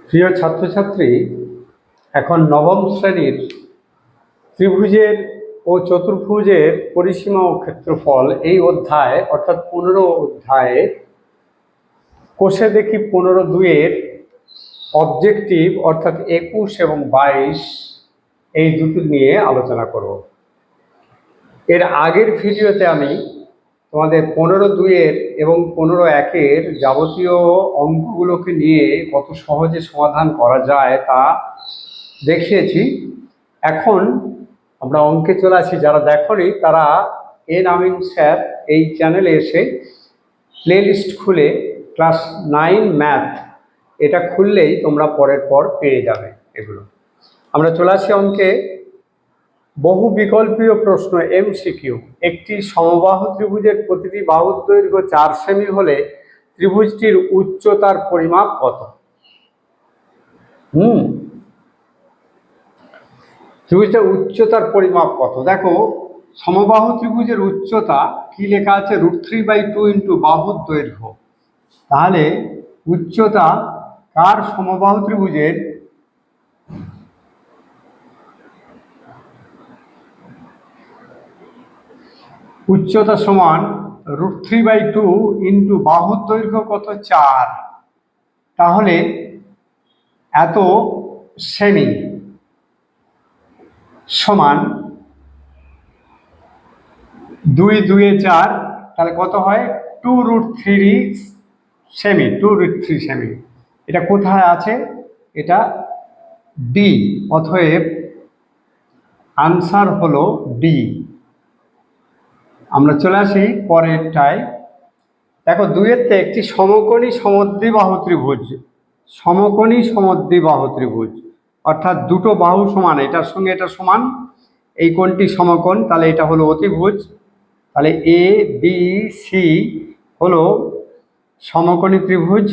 প্রিয় ছাত্রছাত্রী, এখন নবম শ্রেণীর ত্রিভুজের ও চতুর্ভুজের পরিসীমা ও ক্ষেত্রফল এই অধ্যায় অর্থাৎ 15 অধ্যায়ে কোষে দেখি 15-2-এর অবজেক্টিভ অর্থাৎ 21 এবং 22 এই দুটো নিয়ে আলোচনা করব। এর আগের ভিডিওতে আমি তোমাদের 15-2-এর এবং 15-1-এর যাবতীয় অঙ্কগুলোকে নিয়ে কত সহজে সমাধান করা যায় তা দেখিয়েছি। এখন আমরা অঙ্কে চলে আসি। যারা দেখনি তারা আমিন স্যার এই চ্যানেলে এসে প্লেলিস্ট খুলে ক্লাস 9 ম্যাথ এটা খুললেই তোমরা পরের পর পেয়ে যাবে এগুলো। আমরা চলে আসি অঙ্কে। বহু বিকল্পীয় প্রশ্ন এমসিকিউ। একটি সমবাহু ত্রিভুজের প্রতিটি বাহুর দৈর্ঘ্য 4 সেমি হলে ত্রিভুজটির উচ্চতার পরিমাপ কত? ত্রিভুজটার উচ্চতার পরিমাপ কত? দেখো, সমবাহু ত্রিভুজের উচ্চতা কি লেখা আছে? √3/2 ইন্টু বাহুর দৈর্ঘ্য। তাহলে উচ্চতা কার সমবাহু ত্রিভুজের? উচ্চতা সমান √3/2 ইন্টু বাহুর দৈর্ঘ্য কত? 4। তাহলে এত সেমি সমান 2×2=4, তাহলে কত হয়? 2√3 সেমি। 2√3 সেমি। এটা কোথায় আছে? এটা ডি। অতএব আনসার হলো ডি। আমরা চলে আসি পরেরটায়। দেখো, 2-এর একটি সমকোণী সমদ্বিবাহু ত্রিভুজ। সমকোণী সমদ্বিবাহু ত্রিভুজ অর্থাৎ দুটো বাহু সমান, এটার সঙ্গে এটা সমান, এই কোণটি সমকোণ, তাহলে এটা হলো অতিভুজ। তাহলে এ বি সি হলো সমকোণী ত্রিভুজ।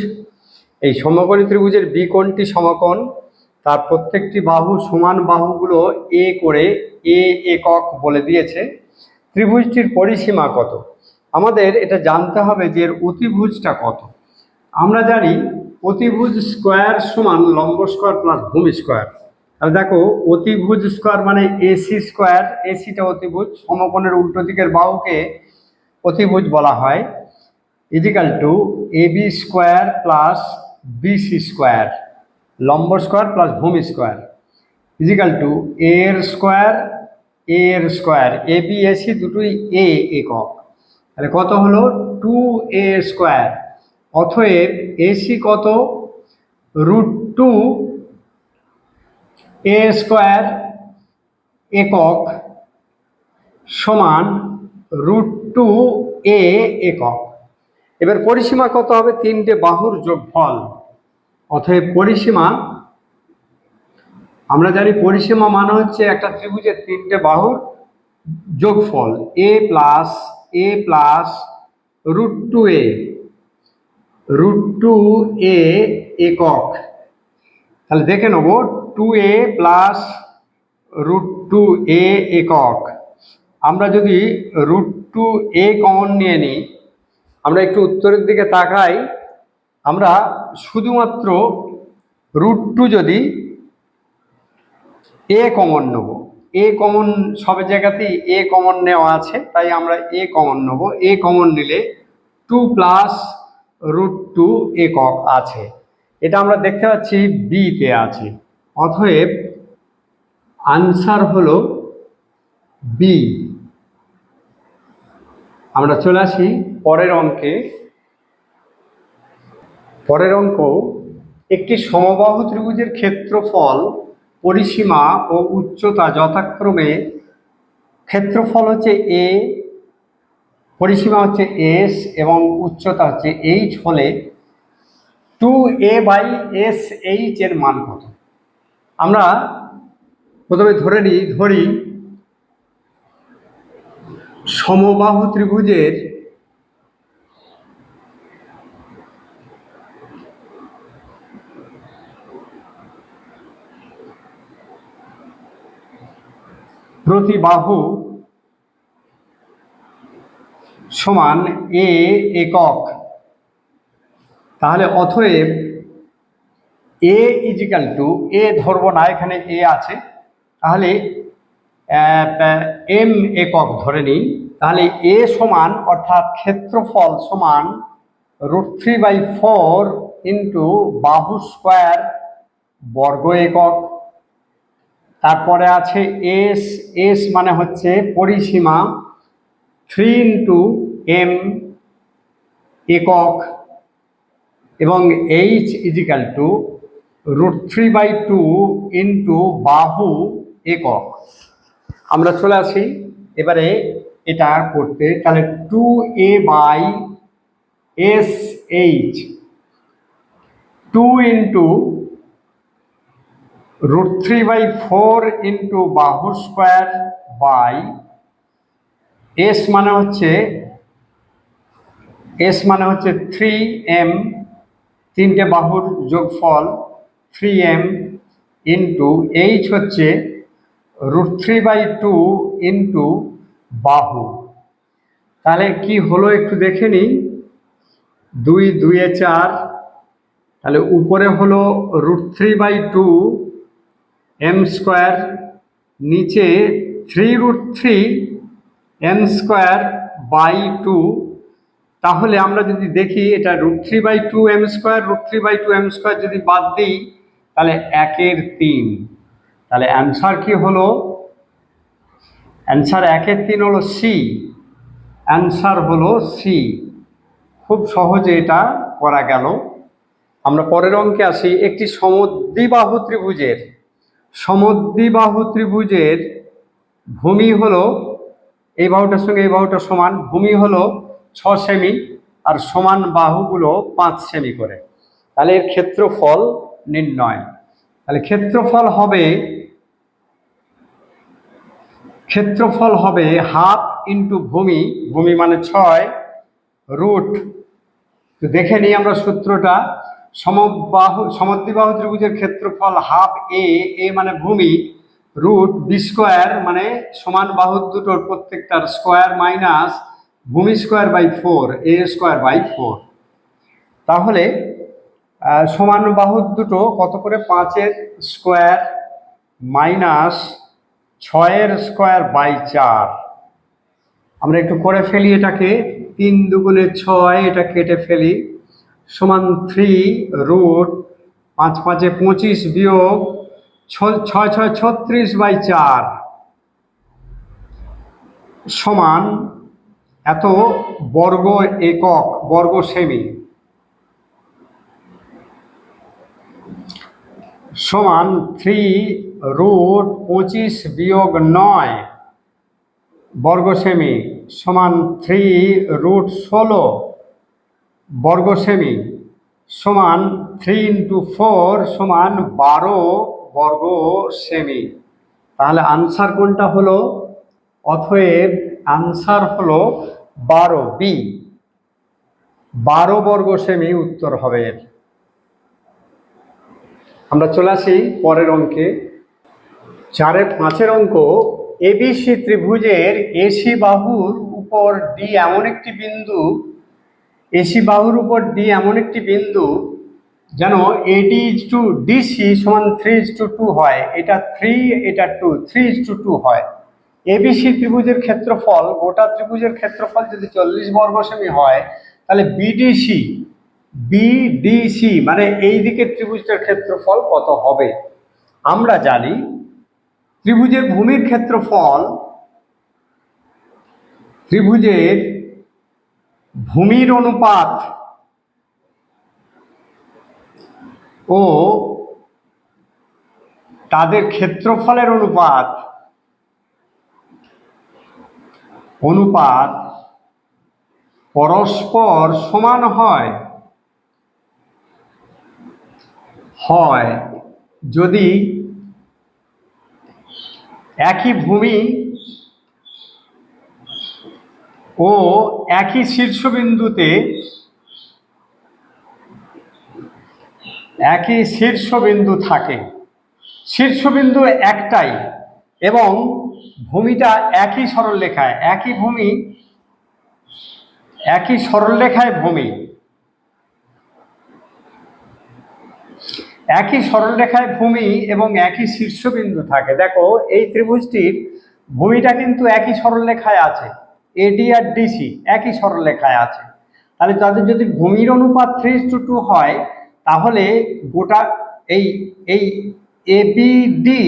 এই সমকোণী ত্রিভুজের বি কোণটি সমকোণ, তার প্রত্যেকটি বাহু সমান বাহুগুলো এ করে এ একক বলে দিয়েছে। ত্রিভুজটির পরিসীমা কত? আমাদের এটা জানতে হবে যে এর অতিভুজটা কত। আমরা জানি অতিভুজ স্কোয়ার সমান লম্ব স্কোয়ার প্লাস ভূমি স্কোয়ার। তাহলে দেখো, অতিভুজ স্কোয়ার মানে এসি স্কোয়ার। এসিটা অতিভুজ, সমকোণের উল্টো দিকের বাহুকে অতিভুজ বলা হয়। Equal to AB square plus BC square, লম্ব স্কোয়ার প্লাস ভূমি স্কোয়ার, ইজিক্যাল টু এর স্কোয়ার এর স্কোয়ার। এবি এসি দুটোই এ একক, তাহলে কত হলো? 2a square. অতএব এসি কত? √2a স্কোয়ার একক সমান √2a একক। এবার পরিসীমা কত হবে? 3টে বাহুর যোগফল। অতএব পরিসীমা, আমরা জানি পরিসীমা মানে হচ্ছে একটা ত্রিভুজের 3টে বাহুর যোগফল। a প্লাস √2a √2a একক। তাহলে দেখে নেব 2a প্লাস √2a একক। আমরা যদি √2a কমন নিয়ে নিই, আমরা একটু উত্তরের দিকে তাকাই, আমরা শুধুমাত্র √2 যদি এ কমন নেব, এ কমন সব জায়গাতেই এ কমন নেওয়া আছে, তাই আমরা এ কমন নেব। এ কমন নিলে 2 প্লাস √2 একক আছে, এটা আমরা দেখতে পাচ্ছি বিতে আছে। অতএব আনসার হলো বি। আমরা চলে আসি পরের অঙ্কে। পরের অঙ্ক, একটি সমবাহু ত্রিভুজের ক্ষেত্রফল, পরিসীমা ও উচ্চতা যথাক্রমে, ক্ষেত্রফল হচ্ছে এ, পরিসীমা হচ্ছে এস এবং উচ্চতা হচ্ছে এইচ হলে 2a/SH এর মান কত? আমরা প্রথমে ধরি সমবাহু ত্রিভুজের প্রতি বাহু সমান a একক। তাহলে অতএব এ ইজিক্যাল টু, এ ধরবো না, এখানে এ আছে, তাহলে এম একক ধরে নিই, তাহলে এ সমান অর্থাৎ ক্ষেত্রফল সমান √3/4 ইন্টু বাহু স্কোয়ার বর্গ একক। তারপরে আছে এস, এস মানে হচ্ছে পরিসীমা 3 ইন্টু এম একক, এবং এইচ ইজিক্যাল টু √3/2 ইন্টু বাহু একক। আমরা চলে আসি এবারে এটা করতে, তাহলে 2a/SH 2 ইন্টু √3/4 ইন্টু বাহু স্কোয়ার বাই এস মানে হচ্ছে 3m, তিনটে বাহুর যোগফল 3m ইন্টু এইচ হচ্ছে √3/2 ইন্টু বাহু। তাহলে কি হলো একটু দেখে নিই, 2 2 4, তাহলে উপরে হলো √3/2 m স্কোয়ার, নিচে 3√3 m স্কোয়ার বাই 2। তাহলে আমরা যদি দেখি এটা √3/2 m স্কোয়ার, √3/2 m স্কোয়ার যদি বাদ দিই তাহলে 1/3। তাহলে অ্যান্সার কি হলো? অ্যান্সার 1/3 হলো সি, অ্যান্সার হলো সি। খুব সহজে এটা করা গেল। আমরা পরের অঙ্কে আসি। একটি সমদ্বিবাহু ত্রিভুজের ভূমি হলো, এই বাহুটার সঙ্গে এই বাহুটা সমান, ভূমি হলো 6 সেমি আর সমান বাহুগুলো 5 সেমি করে। তাহলে এর ক্ষেত্রফল নির্ণয়। তাহলে ক্ষেত্রফল হবে হাফ ইন্টু ভূমি, ভূমি মানে 6 রুট, তো দেখে নিই আমরা সূত্রটা। সমদ্বিবাহু ত্রিভুজের ক্ষেত্রফল হাফ এ মানে ভূমি, রুট বি স্কোয়ার মানে সমান বাহু দুটোর প্রত্যেকটার স্কোয়ার মাইনাস ভূমি square by 4, a square by 4। তাহলে সমান বাহু দুটো কত করে, 5-এর স্কোয়ার মাইনাস 6-এর স্কোয়ার বাই 4। আমরা একটু করে ফেলি এটাকে, 3 দুগুণে 6, এটা কেটে ফেলি, সমান 3 রুট 5 5-এ 25 বিয়োগ 6 6 36/4 সমান এত বর্গ একক, বর্গ সেমি, সমান 3 রুট 25 বিয়োগ 9 বর্গ সেমি সমান 3 রুট 16 বর্গ সেমি সমান 3 ইন্টু 4 সমান 12 বর্গ সেমি। তাহলে আনসার কোনটা হলো? অতএব আনসার হলো 12, বি, 12 বর্গ সেমি উত্তর হবে এর। আমরা চলে আসি পরের অঙ্কে। 4-এর 5-এর অঙ্ক। এবিসি ত্রিভুজের এসি বাহুর উপর ডি এমন একটি বিন্দু যেন এডি টু ডিসি সমান 3:2 হয়। এটা 3, এটা 2, 3:2 হয়। এবিসি ত্রিভুজের ক্ষেত্রফল, গোটা ত্রিভুজের ক্ষেত্রফল যদি 40 বর্গ সেমি হয়, তাহলে বিডিসি মানে এই দিকের ত্রিভুজটার ক্ষেত্রফল কত হবে? আমরা জানি ত্রিভুজের ভূমির ক্ষেত্রফল, ত্রিভুজের ভূমির অনুপাত ও তাদের ক্ষেত্রফলের অনুপাত পরস্পর সমান হয় যদি একই ভূমি ও একই শীর্ষবিন্দু থাকে, শীর্ষবিন্দু একটাই এবং ভূমিটা একই সরলরেখায়, একই সরলরেখায় ভূমি। একই সরলরেখায় ভূমি এবং একই শীর্ষবিন্দু থাকে। দেখো এই ত্রিভুজটির ভূমিটা কিন্তু একই সরলরেখায় আছে, এডি আর ডিসি একই সরলরেখায় আছে। তাহলে তাদের যদি ভূমির অনুপাত 3:2 হয়, তাহলে গোটা এই এই এবিডি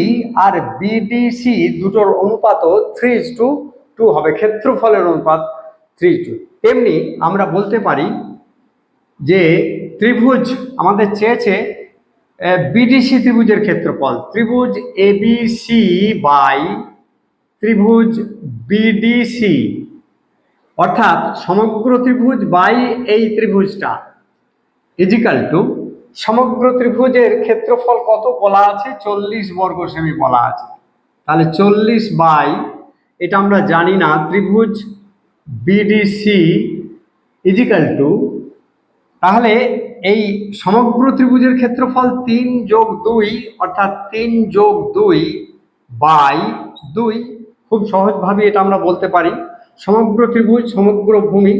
আর বিডিসি দুটোর অনুপাতও 3:2 হবে, ক্ষেত্রফলের অনুপাত 3:2। তেমনি আমরা বলতে পারি যে ত্রিভুজ আমাদের চেয়েছে বিডিসি ত্রিভুজের ক্ষেত্রফল, ত্রিভুজ এবিসি বাই ত্রিভুজ বিডিসি, অর্থাৎ সমগ্র ত্রিভুজ বাই এই ত্রিভুজটা ইজিক্যাল টু সমগ্র ত্রিভুজের ক্ষেত্রফল কত বলা আছে, 40 বর্গ সেমি বলা আছে। তাহলে 40 বাই, এটা আমরা জানি না, ত্রিভুজ বিডিসি ইজিক্যাল টু, তাহলে এই সমগ্র ত্রিভুজের ক্ষেত্রফল 3+2 অর্থাৎ 3+2 বাই 2। খুব সহজভাবে এটা আমরা বলতে পারি সমগ্র ত্রিভুজ সমগ্র ভূমি,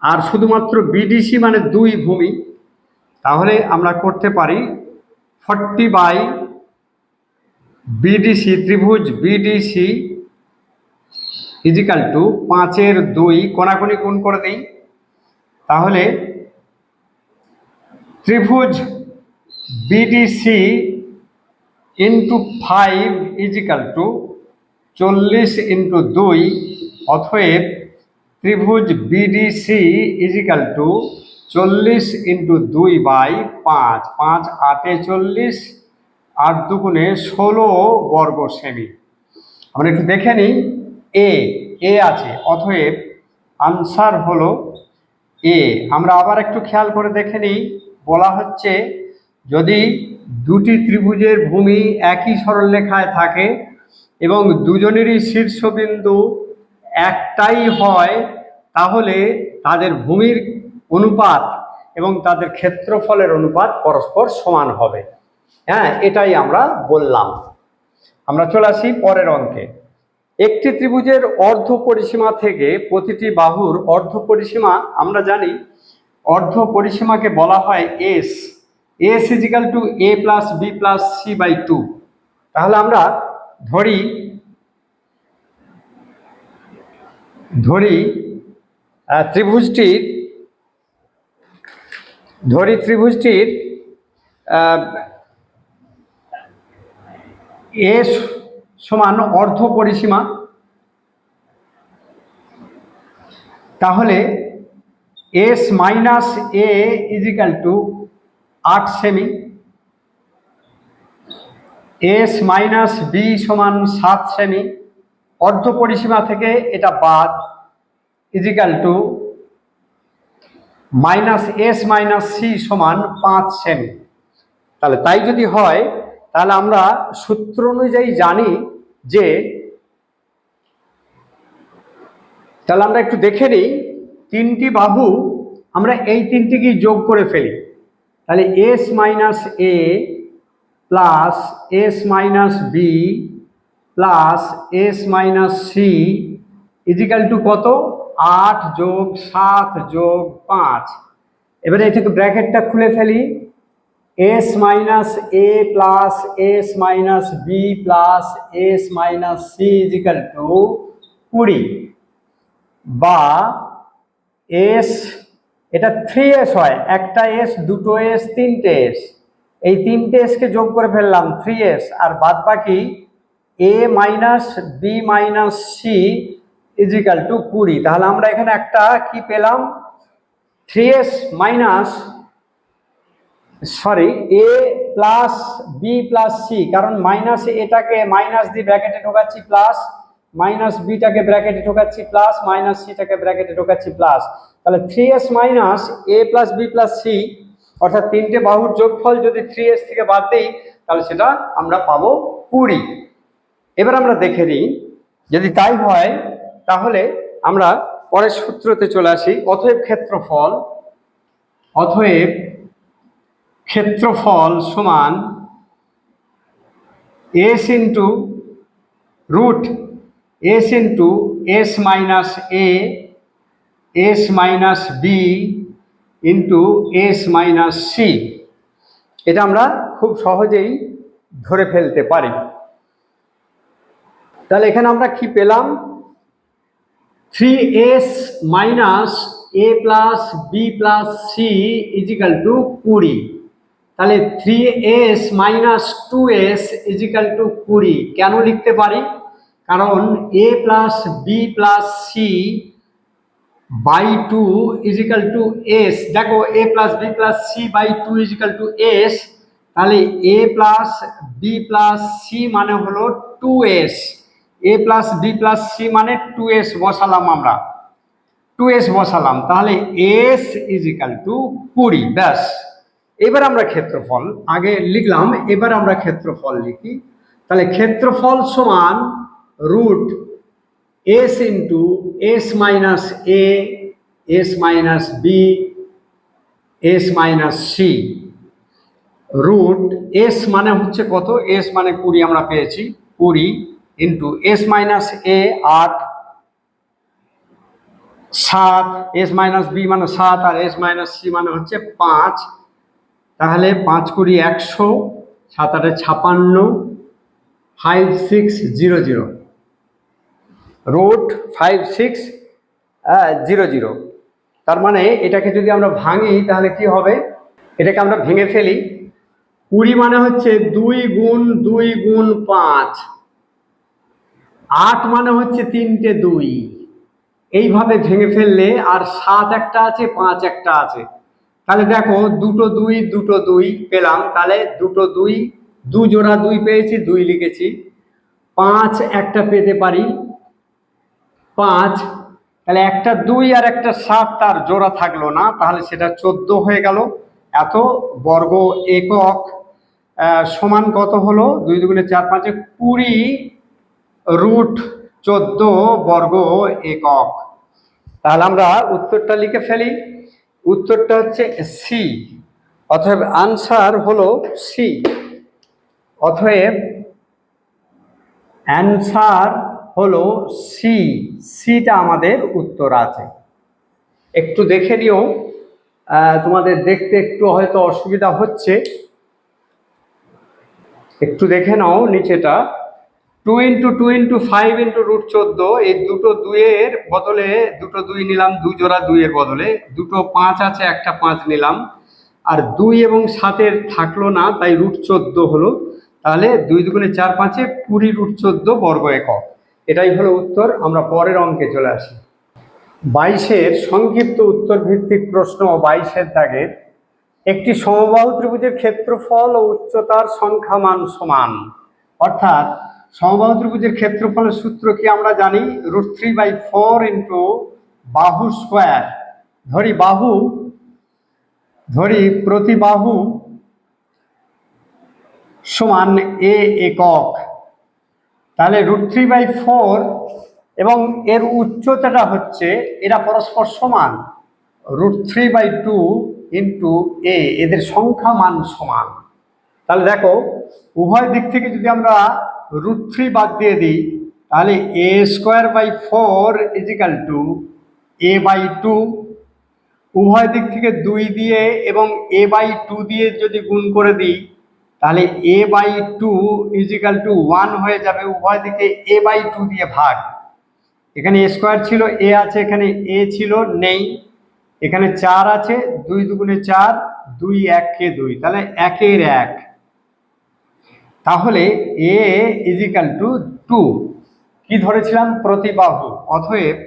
আর শুধুমাত্র বিডিসি মানে 2 ভূমি। তাহলে আমরা করতে পারি 40 বাই বিডিসি, ত্রিভুজ বিডিসি ইজিক্যাল টু 5/2, কোনাকুনি গুণ করে দিই। তাহলে ত্রিভুজ BDC into 5 equal to 40 into 2, অতএব ত্রিভুজ BDC equal to 40 into 2 by 5, 5 8 40, 8 2 16 বর্গ সেমি। আমরা একটু দেখে নিই, এ আছে, অতএব আনসার হলো এ। আমরা আবার একটু খেয়াল করে দেখে নিই, বলা হচ্ছে যদি দুটি ত্রিভুজের ভূমি একই সরলরেখায় থাকে এবং দুজনেরই শীর্ষবিন্দু একটাই হয়, তাহলে তাদের ভূমির অনুপাত এবং তাদের ক্ষেত্রফলের অনুপাত পরস্পর সমান হবে। হ্যাঁ, এটাই আমরা বললাম। আমরা চলে আসি পরের অঙ্কে। একটি ত্রিভুজের অর্ধ পরিসীমা থেকে প্রতিটি বাহুর অর্ধ পরিসীমা, আমরা জানি অর্ধ পরিসীমাকে বলা হয় s equal to a plus b plus c by 2। তাহলে আমরা ধরি ত্রিভুজটির এ সমান অর্ধ পরিসীমা। তাহলে s minus a equal to 8 সেমি, এস মাইনাস বি সমান 7 সেমি, অর্ধ পরিসীমা থেকে এটা বাদ, equal to minus s minus c সমান 5 সেমি। তাহলে তাই যদি হয়, তাহলে আমরা সূত্র অনুযায়ী জানি যে, তাহলে আমরা একটু দেখে নিই, তিনটি বাহু আমরা এই তিনটিকে যোগ করে ফেলি। তাহলে s minus a plus s minus b plus s minus c equal to কত, 8 যোগ 7 যোগ 5। এবারে এই থেকে ব্র্যাকেটটা খুলে ফেলি, s minus a plus s minus b plus s minus c equal to 20, বা এস, এটা 3s হয়, একটা এস, দুটো এস, তিনটে এস, এই তিনটে এসকে যোগ করে ফেললাম 3s, আর বাদ বাকি a minus b minus c equal to 20। তাহলে আমরা এখানে একটা কি পেলাম, 3s minus a plus b plus c, কারণ মাইনাস এটাকে মাইনাস দিয়ে ব্র্যাকেটে ঢোকাচ্ছি প্লাস, মাইনাস বিটাকে ব্র্যাকেটে ঢোকাচ্ছি প্লাস, মাইনাস সিটাকে ব্র্যাকেটে ঢোকাচ্ছি প্লাস। তাহলে 3s minus a plus b plus C, অর্থাৎ তিনটে বাহুর যোগফল যদি 3s থেকে বাদ দিই, তাহলে সেটা আমরা পাবো 20। এবার আমরা দেখে নিই, যদি তাই হয় তাহলে আমরা পরের সূত্রতে চলে আসি। অতএব ক্ষেত্রফল সমান s into root s into s minus a s minus b into s minus c. এটা আমরা খুব সহজেই ধরে ফেলতে পারি। তাহলে এখানে আমরা কি পেলাম? 3s minus a plus b plus c equal to 20। তাহলে 3s minus 2s is equal to 20 কেন লিখতে পারি? কারণ a plus b plus c by 2 equal to s. দেখো a plus b plus c by 2 equal to s, তাহলে a plus b plus c মানে হলো 2s, a plus b plus c মানে 2s বসালাম আমরা, 2s বসালাম, তাহলে s is equal to 20। ব্যাস, এবার আমরা ক্ষেত্রফল আগে লিখলাম, এবার আমরা ক্ষেত্রফল লিখি। তাহলে ক্ষেত্রফল সমান root s into s minus a, s minus b, s minus c. Root s মানে হচ্ছে কত? s মানে 20 আমরা পেয়েছি, 20 ইন্টু s মাইনাস এ 8, 7, s মাইনাস বি মানে 7, আর s মাইনাস সি মানে হচ্ছে 5। তাহলে 5 × 20 100, 7 × 8 56, 5600, রুট 5600। তার মানে এটাকে যদি আমরা ভাঙি তাহলে কি হবে? এটাকে আমরা ভেঙে ফেলি। 20 মানে হচ্ছে 2 গুণ 2 গুণ 5, 8 মানে হচ্ছে 3টে 2, এইভাবে ভেঙে ফেললে, আর 7 একটা আছে, 5 একটা আছে। তাহলে দেখো দুটো 2 দুটো 2 পেলাম, তাহলে দুটো 2, 2 জোড়া 2 পেয়েছি, 2 লিখেছি। 5 একটা পেতে পারি, 5, তাহলে একটা 2 আর একটা 7 তার জোড়া থাকলো না, তাহলে সেটা 14 হয়ে গেল। এত বর্গ একক সমান কত হলো? 2 দুগুণে 4 5 20 রুট 14 বর্গ একক। তাহলে আমরা উত্তরটা লিখে ফেলি। উত্তরটা হচ্ছে সি, অতএব আনসার হলো সি। অতএব অ্যান্সার হলো সি, সিটা আমাদের উত্তর আছে। একটু দেখে নিও, তোমাদের দেখতে একটু হয়তো অসুবিধা হচ্ছে, একটু দেখে নাও নিচেটা। 2 × 2 × 5 × রুট 14, এই দুটো 2-এর বদলে দুটো 2 নিলাম, 2 জোড়া 2-এর বদলে দুটো 5 আছে, একটা 5 নিলাম, আর 2 এবং 7-এর থাকলো না, তাই রুট 14 হলো। তাহলে 2 দুগুণে 4 5 20 রুট 14 বর্গ একক। এটাই হলো উত্তর। আমরা পরের অঙ্কে চলে আসি। 22-এর সংক্ষিপ্ত উত্তর ভিত্তিক প্রশ্ন। 22-এর দাগের একটি সমবাহু ত্রিভুজের ক্ষেত্রফল ও উচ্চতার সংখ্যা মান সমান। অর্থাৎ সমবাহু ত্রিভুজের ক্ষেত্রফলের সূত্র কি আমরা জানি? √3/4 ইন্টু বাহু স্কোয়ার। ধরি প্রতি বাহু সমান এ একক। তাহলে √3/4 এবং এর উচ্চতাটা হচ্ছে, এরা পরস্পর সমান, √3/2 ইন্টু এ, এদের সংখ্যা মান সমান। তাহলে দেখো উভয় দিক থেকে যদি আমরা √3 বাদ দিয়ে দিই, তাহলে a²/4 ইজিক্যাল টু a/2। উভয় দিক থেকে 2 দিয়ে এবং a/2 দিয়ে যদি গুণ করে দিই, তাহলে a/2 ইজিক্যাল টু 1 হয়ে যাবে। উভয় দিকে a/2 দিয়ে ভাগ। এখানে a² ছিল, a আছে, এখানে a ছিল, নেই। এখানে 4 আছে, 2 দুগুণে 4, 2 1 2, তাহলে 1-এর 1। তাহলে a ইজিক্যাল টু 2। কি ধরেছিলাম? প্রতিবাহু। অতএব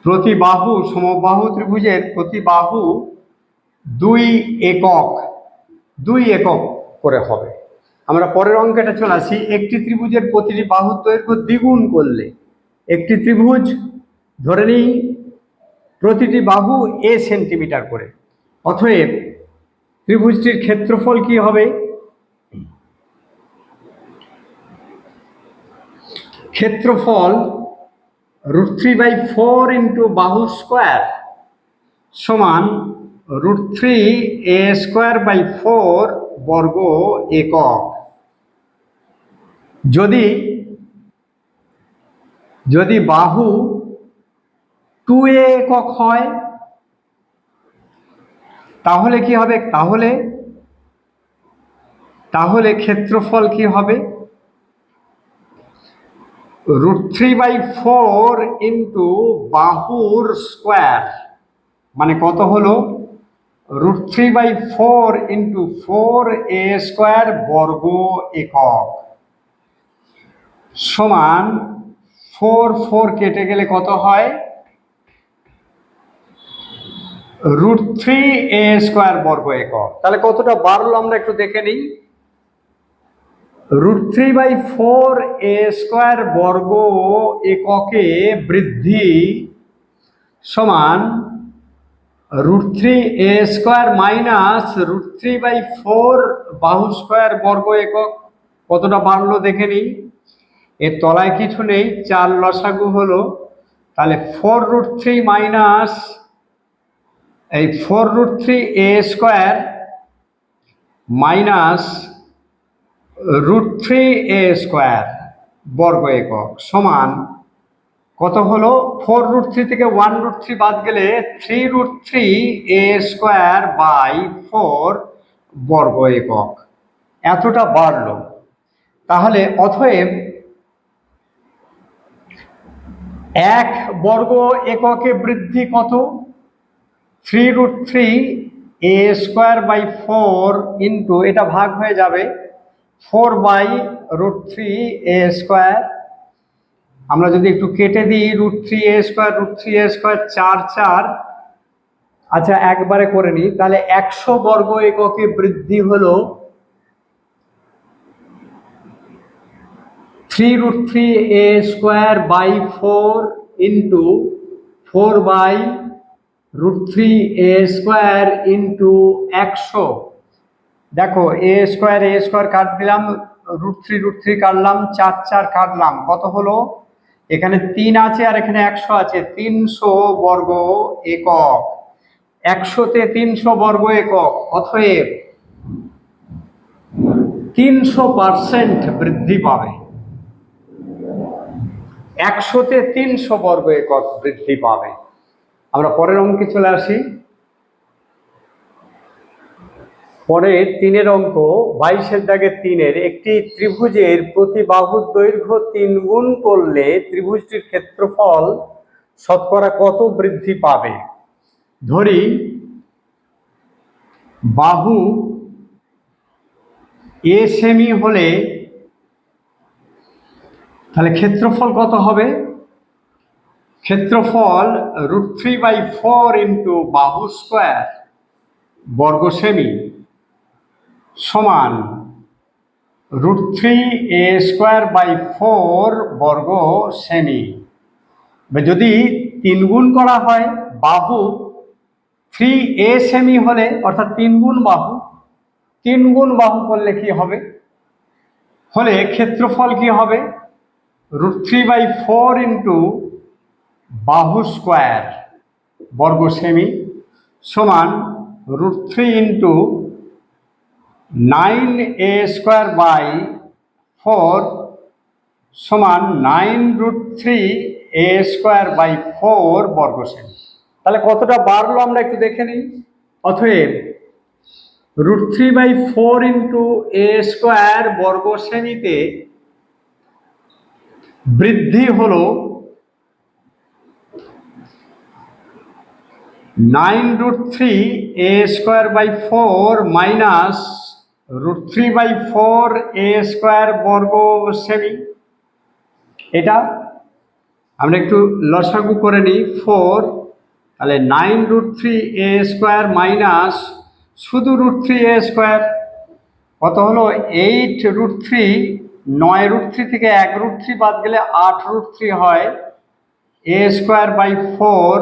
প্রতিবাহু, সমবাহু ত্রিভুজের প্রতিবাহু 2 একক, 2 একক করে হবে। আমরা পরের অঙ্কটা চলে আসি। একটি ত্রিভুজের প্রতিটি বাহুর দৈর্ঘ্য দ্বিগুণ করলে, একটি ত্রিভুজ ধরে নিই প্রতিটি বাহু a সেন্টিমিটার করে, অতএব ত্রিভুজটির ক্ষেত্রফল কি হবে? ক্ষেত্রফল √3/4 ইন্টু বাহু স্কোয়ার সমান √3a²/4 বর্গ একক। যদি বাহু 2a একক হয় তাহলে কি হবে? তাহলে তাহলে ক্ষেত্রফল কি হবে? √3/4 ইন্টু বাহুর স্কোয়ার, মানে কত হলো? √3/4 ইন্টু 4a² বর্গ একক সমান 4 কেটে গেলে কত হয়? √3a² বর্গ একক। তাহলে কতটা বাড়লো আমরা একটু দেখে নিই। √3/4a² বর্গ এককে বৃদ্ধি সমান √3a² মাইনাস √3/4 বাহু স্কোয়ার বর্গ একক। কতটা বাড়লো দেখে নিই। এর তলায় কিছু নেই, 4 লসাগু হলো, তাহলে 4√3 মাইনাস এই 4√3a² মাইনাস √3a² বর্গ একক সমান কত হলো? 4√3 থেকে 1√3 বাদ গেলে 3√3a²/4 বর্গ একক। এতটা বাড়লো। তাহলে অতএব 1 বর্গ এককে বৃদ্ধি কত? 3√3a² ইন্টু, এটা ভাগ হয়ে যাবে 4/√3a²। আমরা যদি একটু কেটে দিই, √3a², 4 4। আচ্ছা, একবারে করে নিই। তাহলে 100 বর্গ এককে বৃদ্ধি হলো 3√3a²/4 ইন্টু 4/√3a² ইন্টু 100। দেখো, a² কাট দিলাম, √3 কাটলাম, 4 4 কাটলাম, কত হলো? এখানে 3 আছে আর এখানে 100 আছে, 300 বর্গ একক। 100-তে 300 বর্গ একক, অতএব 300% বৃদ্ধি পাবে। 100-তে 300 বর্গ একক বৃদ্ধি পাবে। আমরা পরের অঙ্কে চলে আসি। পরের 3-এর অঙ্ক, 22-এর দাগের 3-এর, একটি ত্রিভুজের প্রতি বাহুর দৈর্ঘ্য 3 গুণ করলে ত্রিভুজটির ক্ষেত্রফল শতকরা কত বৃদ্ধি পাবে? ধরি বাহু a সেমি হলে তাহলে ক্ষেত্রফল কত হবে? ক্ষেত্রফল √3/4 ইন্টু বাহু স্কোয়ার বর্গ সেমি সমান √3a² বর্গ সেমি। যদি 3 গুণ করা হয়, বাহু 3a সেমি হলে, অর্থাৎ 3 গুণ বাহু, 3 গুণ বাহু করলে কি হবে? হলে ক্ষেত্রফল কি হবে? √3/4 ইন্টু বাহু স্কোয়ার বর্গ সেমি সমান √3 ইন্টু 9a²/4 সমান 9√3a² বর্গ সেমি। তাহলে কতটা বাড়লো আমরা একটু দেখে নিই। অতএব √3/4 ইন্টু a² বর্গ সেমিতে বৃদ্ধি হলো 9√3a² মাইনাস √3/4a² বর্গ সেমি। এটা আমরা একটু লসাগু করে নিই, 4। তাহলে 9√3a² মাইনাস শুধু √3a², কত হলো? 8√3। 9√3 থেকে 1√3 বাদ গেলে 8√3 হয়, a²/4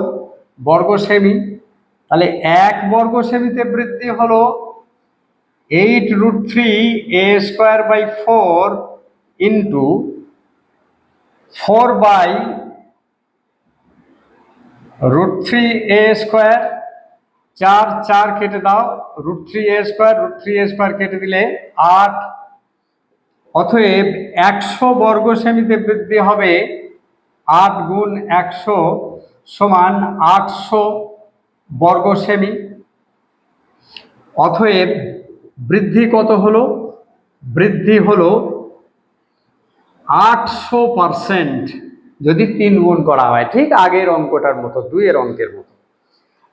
বর্গ সেমি। তাহলে 1 বর্গ সেমিতে বৃদ্ধি হলো 8√3a²/4 ইন্টু 4/√3a²। 4 4 কেটে দাও, √3a² কেটে দিলে 8। অতএব 100 বর্গ সেমিতে বৃদ্ধি হবে 8 গুণ 100 সমান 800 বর্গ সেমি। অতএব বৃদ্ধি কত হলো? বৃদ্ধি হলো 800% যদি 3 গুণ করা হয়, ঠিক আগের অঙ্কটার মতো, 2 এর অঙ্কের মতো।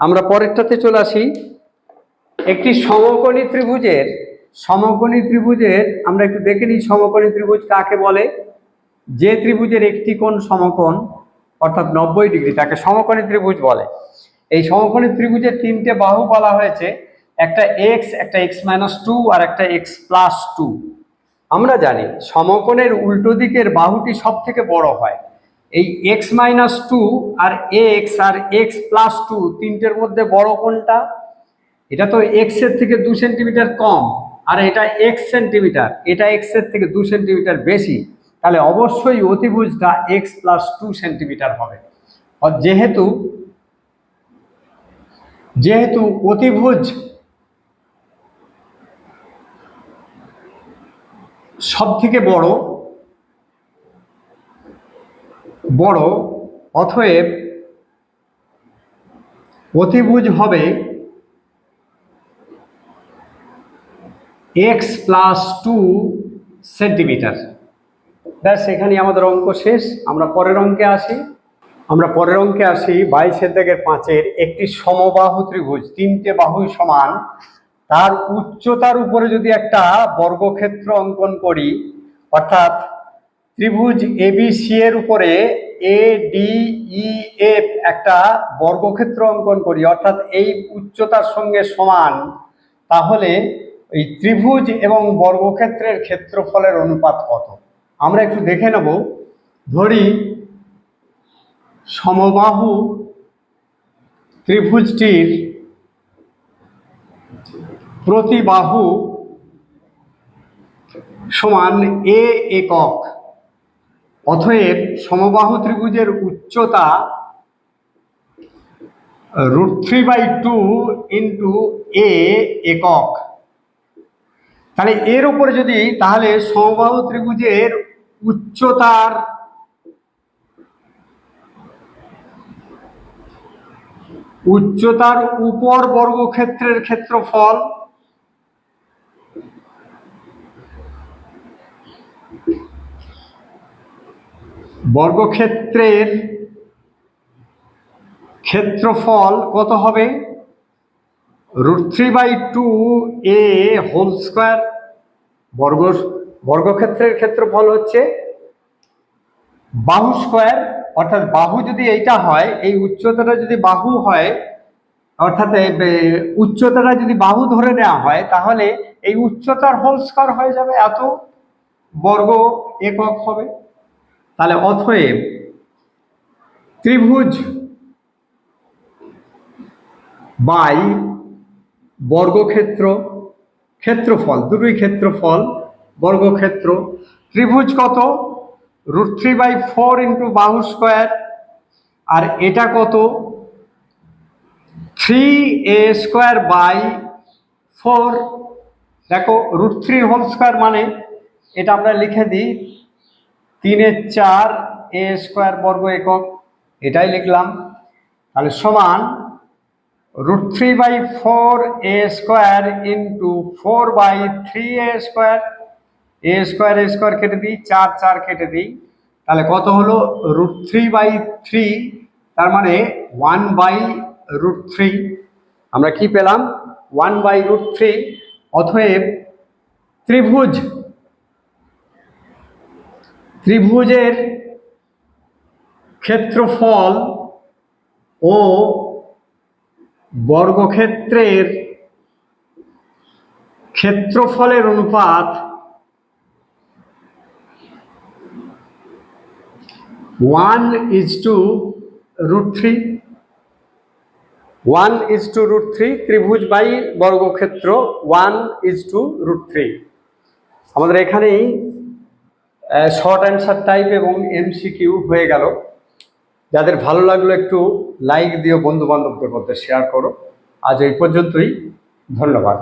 আমরা পরেরটাতে চলে আসি। একটি সমকোণী ত্রিভুজের আমরা একটু দেখে নিই সমকোণী ত্রিভুজ কাকে বলে। যে ত্রিভুজের একটি কোণ সমকোণ অর্থাৎ 90 ডিগ্রি তাকে সমকোণী ত্রিভুজ বলে। এই সমকোণী ত্রিভুজের 3টে বাহু বলা হয়েছে, একটা এক্স, একটা x-2 আর একটা x+2। আমরা জানি সমকোণের উল্টো দিকের বাহুটি সব থেকে বড় হয়। এই x-2 আর এক্স আর x+2 তিনটের মধ্যে বড় কোনটা? এটা তো এক্স এর থেকে 2 সেন্টিমিটার কম, আর এটা এক্স সেন্টিমিটার, এটা এক্স এর থেকে 2 সেন্টিমিটার বেশি, তাহলে অবশ্যই অতিভুজটা x+2 সেন্টিমিটার হবে। আর যেহেতু অতিভুজ সব থেকে বড়, অতএব অতিভুজ হবে x+2 সেন্টিমিটার। ব্যাস, এখানে আমাদের অঙ্ক শেষ। আমরা পরের অঙ্কে আসি। 22/5 একটি সমবাহু ত্রিভুজ, 3টে বাহুই সমান, তার উচ্চতার উপরে যদি একটা বর্গক্ষেত্র অঙ্কন করি, অর্থাৎ ত্রিভুজ এবিসি এর উপরে ADEF একটা বর্গক্ষেত্র অঙ্কন করি, অর্থাৎ এই উচ্চতার সঙ্গে সমান, তাহলে এই ত্রিভুজ এবং বর্গক্ষেত্রের ক্ষেত্রফলের অনুপাত কত? আমরা একটু দেখে নেব। ধরি সমবাহু ত্রিভুজটির প্রতি বাহু সমান a একক। অতএব সমবাহু ত্রিভুজের উচ্চতা √3/2 ইন্টু a একক। তাহলে এর উপরে যদি, তাহলে সমবাহু ত্রিভুজের উচ্চতার উপর বর্গক্ষেত্রের ক্ষেত্রফল, বর্গক্ষেত্রের ক্ষেত্রফল কত হবে? √3/2 a হোল স্কয়ার। বর্গক্ষেত্রের ক্ষেত্রফল হচ্ছে বাহু স্কয়ার, অর্থাৎ বাহু যদি এইটা হয়, এই উচ্চতাটা যদি বাহু হয়, অর্থাৎ উচ্চতাটা যদি বাহু ধরে নেওয়া হয়, তাহলে এই উচ্চতার হোল স্কয়ার হয়ে যাবে, এত বর্গ একক হবে। তাহলে অতএব ত্রিভুজ বাই বর্গক্ষেত্র, ক্ষেত্রফল, দুটোই ক্ষেত্রফল, বর্গক্ষেত্র, ত্রিভুজ কত? √3/4 ইন্টু বাহু স্কয়ার, আর এটা কত? 3a²/4। দেখো √3 হোল স্কয়ার মানে এটা আমরা লিখে দিই 3×4 a² বর্গ একক, এটাই লিখলাম। তাহলে সমান √3/4 a² ইন্টু 4/3 a², কেটে দিই, 4 কেটে দিই, তাহলে কত হলো? √3/3, তার মানে 1/√3। আমরা কি পেলাম? 1/√3। অতএব ত্রিভুজের ক্ষেত্রফল ও বর্গক্ষেত্রের ক্ষেত্রফলের অনুপাত 1:√3। 1:√3, ত্রিভুজ বাই বর্গক্ষেত্র 1:√3। আমাদের এখানেই শর্ট অ্যান্সার টাইপ এবং MCQ হয়ে গেল। যাদের ভালো লাগলো একটু লাইক দিও, বন্ধু বান্ধবদের মধ্যে শেয়ার করো। আজ এই পর্যন্তই, ধন্যবাদ।